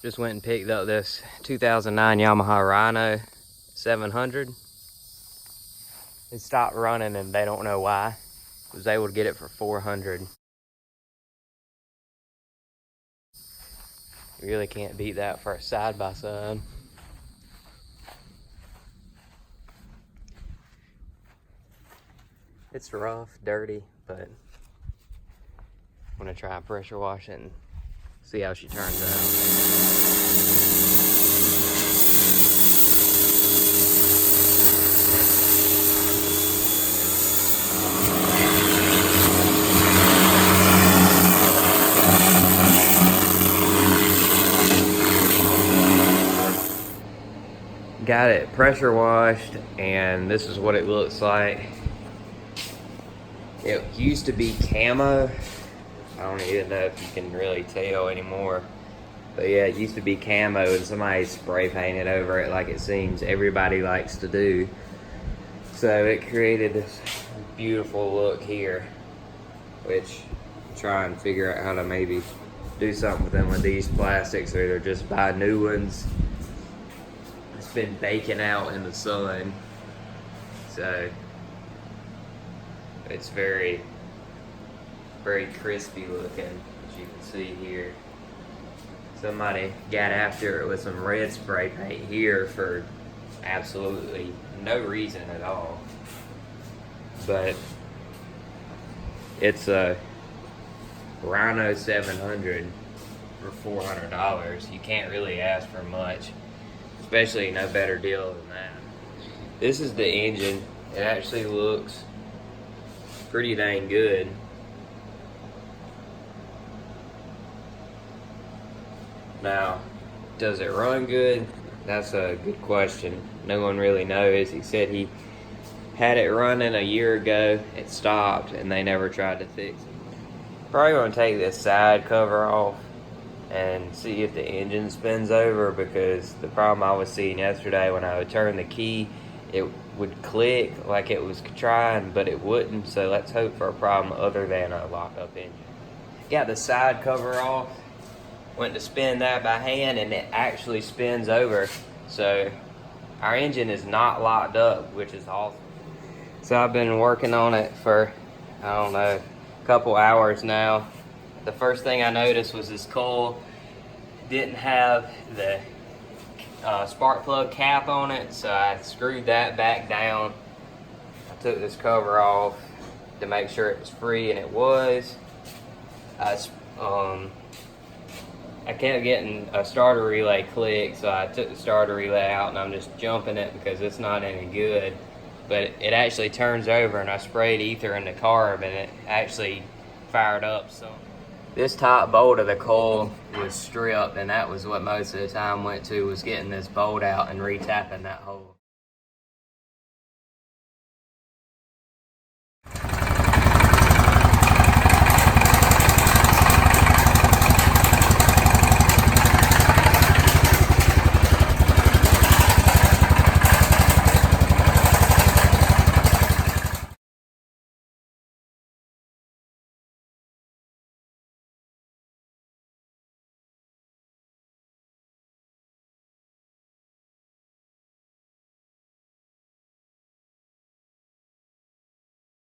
Just went and picked up this 2009 Yamaha Rhino 700. It stopped running and they don't know why. I was able to get it for 400. You really can't beat that for a side-by-side. It's rough, dirty, but I'm gonna try and pressure wash it and see how she turns out. Got it pressure washed, and this is what it looks like. It used to be camo. I don't even know if you can really tell anymore. But yeah, it used to be camo and somebody spray painted over it like it seems everybody likes to do. So it created this beautiful look here, which I'm trying to figure out how to maybe do something with them with these plastics, or either just buy new ones. It's been baking out in the sun, so it's very, very crispy looking, as you can see here. Somebody got after it with some red spray paint here for absolutely no reason at all. But it's a Rhino 700 for $400. You can't really ask for much, especially no better deal than that. This is the engine. It actually looks pretty dang good. Now, does it run good? That's a good question. No one really knows. He said he had it running a year ago, it stopped, and they never tried to fix it. Probably gonna take this side cover off and see if the engine spins over, because the problem I was seeing yesterday, when I would turn the key, it would click like it was trying, but it wouldn't. So let's hope for a problem other than a lock-up engine. Got the side cover off, went to spin that by hand, and it actually spins over. So our engine is not locked up, which is awesome. So I've been working on it for, I don't know, a couple hours now. The first thing I noticed was this coil didn't have the spark plug cap on it, so I screwed that back down. I took this cover off to make sure it was free, and it was. I kept getting a starter relay click, so I took the starter relay out and I'm just jumping it because it's not any good. But it actually turns over, and I sprayed ether in the carb and it actually fired up. So this top bolt of the coil was stripped, and that was what most of the time went to, was getting this bolt out and retapping that hole.